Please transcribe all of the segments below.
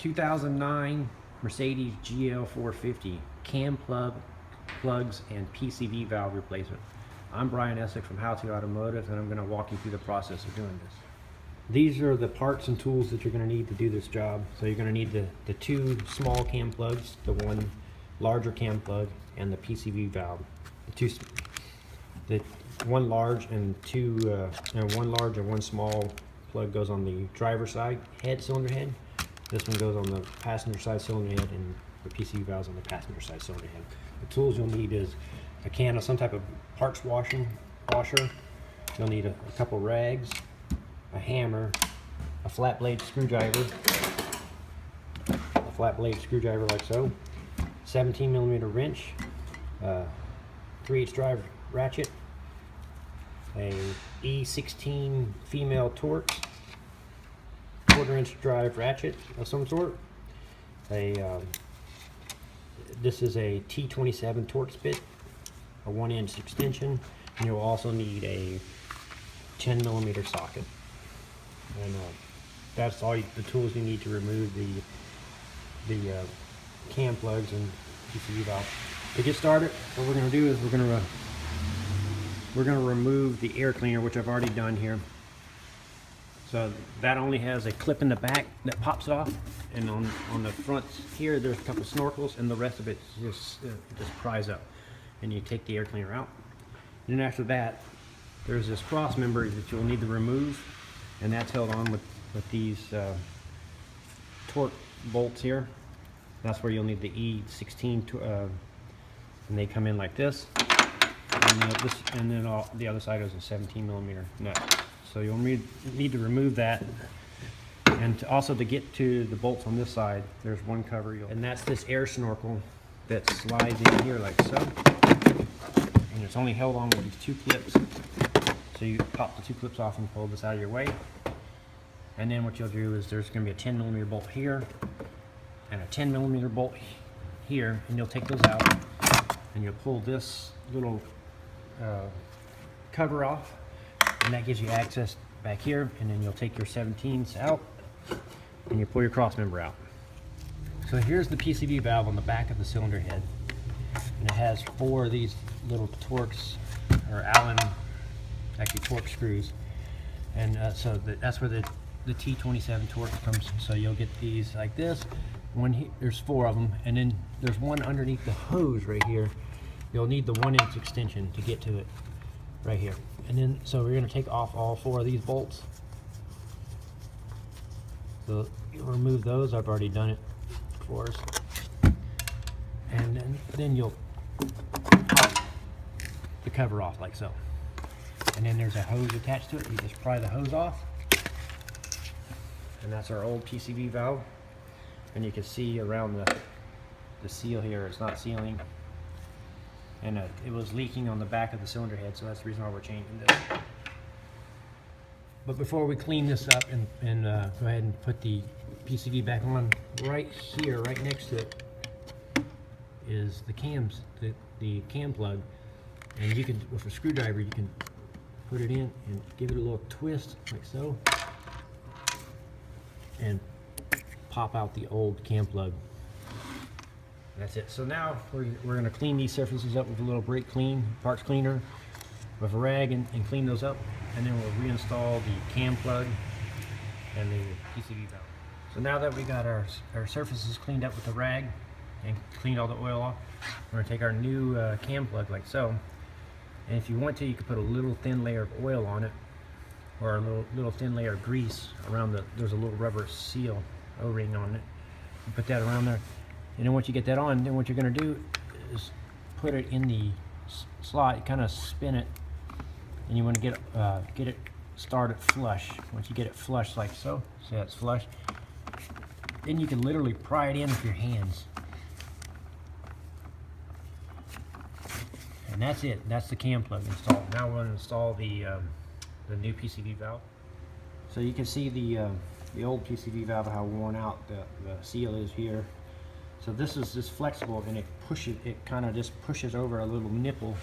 2009 Mercedes GL450 cam plugs and PCV valve replacement. I'm Brian Eslick from How To Automotive, and I'm going to walk you through the process of doing this. These are the parts and tools that you're going to need to do this job. So you're going to need the two small cam plugs, the one larger cam plug, and the PCV valve. The one large and one large and one small plug goes on the driver's side cylinder head. This one goes on the passenger side cylinder head, and the PCV valve's on the passenger side cylinder head. The tools you'll need is a can of some type of parts washer. You'll need a couple rags, a hammer, a flat blade screwdriver, like so, 17mm wrench, 3/8 drive ratchet, a E16 female Torx, 1/4" drive ratchet of some sort. This is a T27 Torx bit, a 1" extension, and you'll also need a 10mm socket. And that's all the tools you need to remove the cam plugs and PCV valve. To get started, what we're going to do is we're going to remove the air cleaner, which I've already done here. So that only has a clip in the back that pops off, and on the front here there's a couple snorkels, and the rest of it just pries up, and you take the air cleaner out. And then after that, there's this cross member that you'll need to remove, and that's held on with these torque bolts here. That's where you'll need the E16 and they come in like this, and then the other side is a 17mm nut. So you'll need to remove that, and also to get to the bolts on this side, there's one cover, and that's this air snorkel that slides in here like so, and it's only held on with these two clips. So you pop the two clips off and pull this out of your way, and then what you'll do is there's going to be a 10mm bolt here and a 10mm bolt here, and you'll take those out and you'll pull this little cover off, and that gives you access back here. And then you'll take your 17s out and you pull your cross member out. So here's the PCV valve on the back of the cylinder head, and it has 4 of these little Torx or Allen, actually Torx screws, and so that's where the T27 Torx comes. So you'll get these like this. There's 4 of them, and then there's one underneath the hose right here. You'll need the 1" extension to get to it right here. And then so we're going to take off all 4 of these bolts. So you'll remove those. I've already done it for us. And then you'll pop the cover off like so. And then there's a hose attached to it. You just pry the hose off, and that's our old PCV valve. And you can see around the seal here, it's not sealing, and it was leaking on the back of the cylinder head, so that's the reason why we're changing this. But before we clean this up and go ahead and put the PCV back on, right here, right next to it, is the cam plug, and you can, with a screwdriver, you can put it in and give it a little twist like so, and pop out the old cam plug. That's it. So now we're going to clean these surfaces up with a little brake parts cleaner with a rag, and clean those up, and then we'll reinstall the cam plug and the PCV valve. So now that we got our surfaces cleaned up with the rag and cleaned all the oil off, we're going to take our new cam plug like so, and if you want to, you could put a little thin layer of oil on it, or a little thin layer of grease around there's a little rubber seal O-ring on it. You put that around there, and then once you get that on, then what you're going to do is put it in the slot, kind of spin it, and you want to get it started flush. Once you get it flush like so, see that's flush, then you can literally pry it in with your hands, and that's it. That's the cam plug installed. Now we're going to install the new PCV valve. So you can see the old PCV valve, how worn out the seal is here. So this is just flexible, and it kind of just pushes over a little nipple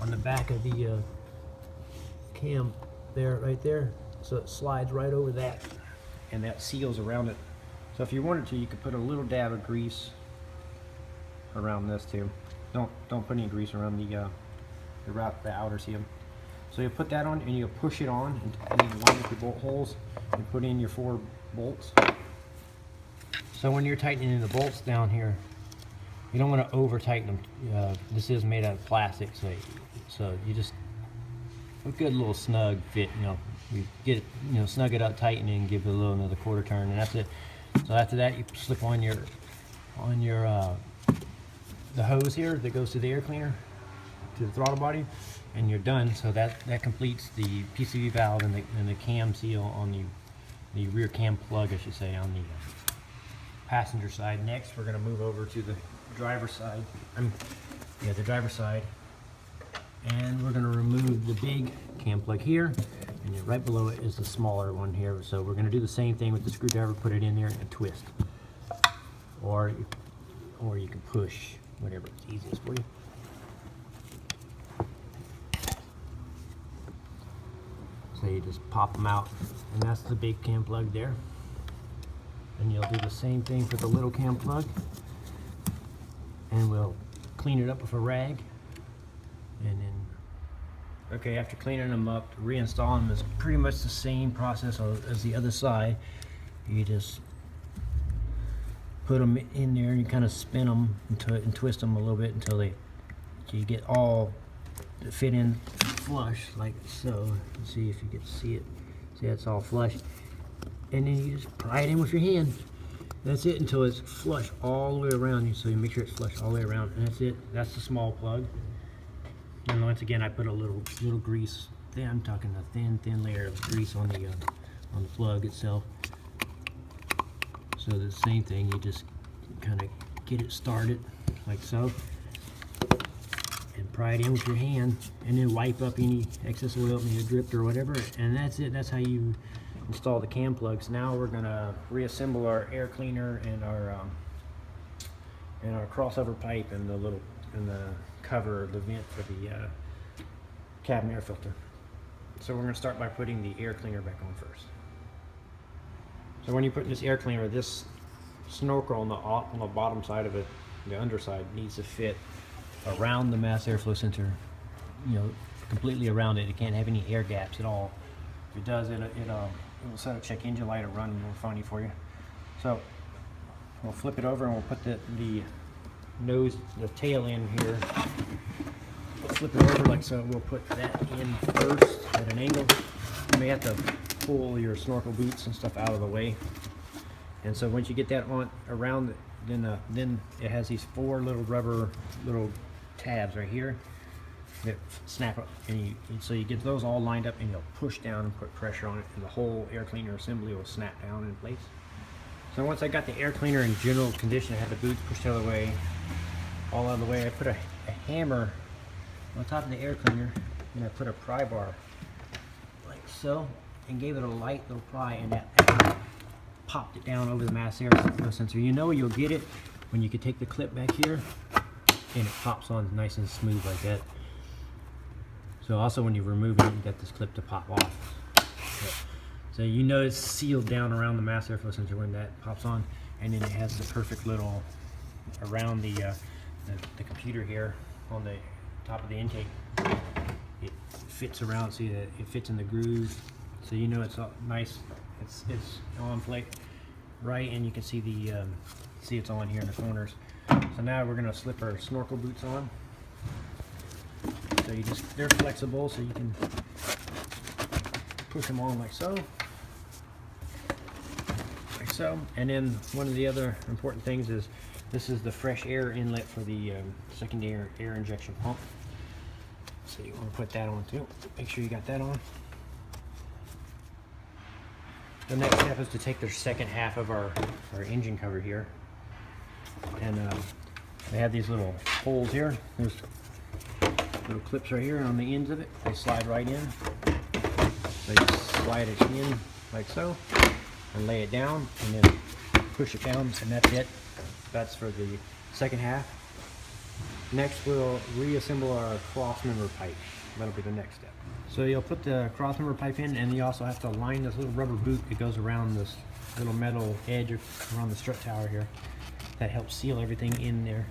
on the back of the cam there, right there. So it slides right over that, and that seals around it So if you wanted to, you could put a little dab of grease around this too. Don't put any grease around the outer seal. So you put that on and you push it on and you line up your bolt holes and put in your 4 bolts. So when you're tightening the bolts down here, you don't want to over tighten them. This is made out of plastic, so you just a good little snug fit. You get it, snug it up, tighten it, and give it a little another quarter turn, and that's it. So after that, you slip on your the hose here that goes to the air cleaner, to the throttle body, and you're done. So that completes the PCV valve and the cam seal on the rear cam plug, I should say, on the passenger side. Next, we're going to move over to the driver's side. The driver's side, and we're going to remove the big cam plug here, and right below it is the smaller one here. So we're going to do the same thing with the screwdriver. Put it in there and twist, or you can push, whatever is easiest for you. So you just pop them out, and that's the big cam plug there. And you'll do the same thing for the little cam plug, and we'll clean it up with a rag. And then, okay, after cleaning them up, reinstalling them is pretty much the same process as the other side. You just put them in there and you kind of spin them and twist them a little bit until you get all fit in flush, like so. Let's see if you can see it. See, it's all flush. And then you just pry it in with your hand. That's it until it's flush all the way around you. So you make sure it's flush all the way around, and that's it. That's the small plug. And once again, I put a little grease. I'm talking a thin layer of grease on the plug itself. So the same thing, you just kind of get it started like so, and pry it in with your hand, and then wipe up any excess oil that may have dripped or whatever, and that's it. That's how you install the cam plugs. Now we're gonna reassemble our air cleaner and our crossover pipe and the cover, the vent for the cabin air filter. So we're gonna start by putting the air cleaner back on first. So when you put this air cleaner, this snorkel on the bottom side of it, the underside, needs to fit around the mass airflow sensor, completely around it. It can't have any air gaps at all. If it does, it'll set a check engine light or run more funny for you. So we'll flip it over and we'll put the tail in here. We'll flip it over like so. We'll put that in first at an angle. You may have to pull your snorkel boots and stuff out of the way. And so once you get that on around, then it has these 4 little rubber tabs right here that snap up, and so you get those all lined up, and you'll push down and put pressure on it, and the whole air cleaner assembly will snap down in place. So once I got the air cleaner in general condition, I had the boots pushed all out of the way. I put a hammer on top of the air cleaner, and I put a pry bar like so, and gave it a light little pry, and that popped it down over the mass airflow sensor. You'll get it when you can take the clip back here, and it pops on nice and smooth like that. So also when you remove it, you get this clip to pop off. So it's sealed down around the mass airflow sensor when that pops on, and then it has the perfect little around the computer here on the top of the intake. It fits around, see that it fits in the groove, so it's all nice. It's on plate right, and you can see see it's on here in the corners. So now we're gonna slip our snorkel boots on. So they're flexible, so you can push them on like so. And then one of the other important things is this is the fresh air inlet for the secondary air injection pump. So you want to put that on too. Make sure you got that on. The next step is to take the second half of our engine cover here, and they have these little holes here. There's little clips right here on the ends of it. They slide right in. So you slide it in like so, and lay it down, and then push it down, and that's it. That's for the second half. Next, we'll reassemble our crossmember pipe. That'll be the next step. So you'll put the crossmember pipe in, and you also have to line this little rubber boot that goes around little metal edge around the strut tower here that helps seal everything in there.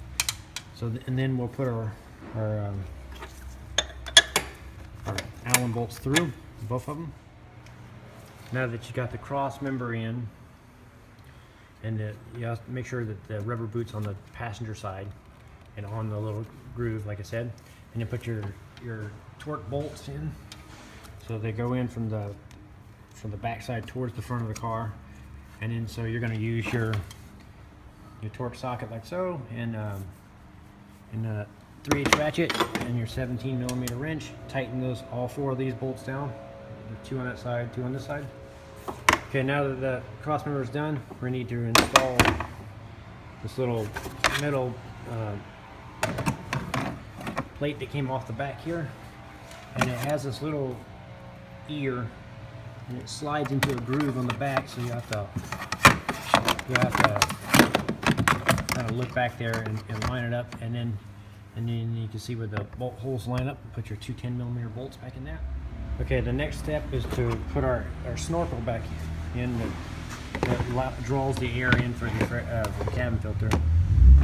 So and then we'll put our Allen bolts through, both of them. Now that you got the cross member in, and you have to make sure that the rubber boot's on the passenger side and on the little groove, like I said, and then put your torque bolts in. So they go in from the backside towards the front of the car, and then so you're going to use your torque socket like so, and a 3/8 ratchet and your 17mm wrench. Tighten those all 4 of these bolts down. 2 on that side, 2 on this side. Okay, now that the cross member is done, we need to install this little metal plate that came off the back here, and it has this little ear, and it slides into a groove on the back. So you have to kind of look back there and line it up, and then you can see where the bolt holes line up. Put your 2 10mm bolts back in there. Okay, the next step is to put our snorkel back in that draws the air in for the cabin filter.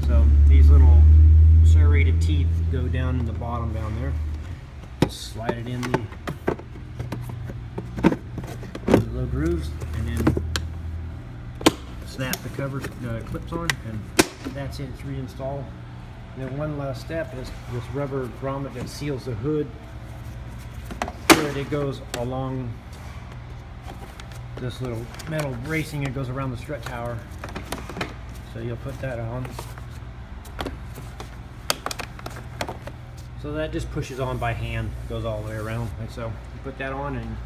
So these little serrated teeth go down in the bottom down there. Just slide it in the little grooves, and then snap the covers, clips on, and that's it. It's reinstalled. And then one last step is this rubber grommet that seals the hood. It goes along this little metal bracing. It goes around the strut tower, so you'll put that on. So that just pushes on by hand, goes all the way around like so. You put that on, and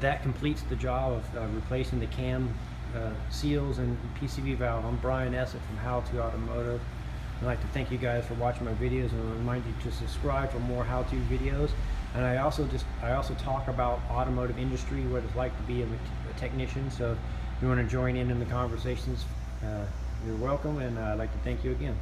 that completes the job of replacing the cam seals and PCV valve. I'm Brian Eslick from How To Automotive. I'd like to thank you guys for watching my videos, and remind you to subscribe for more how-to videos. And I also talk about automotive industry, what it's like to be a technician. So if you want to join in the conversations, you're welcome, and I'd like to thank you again.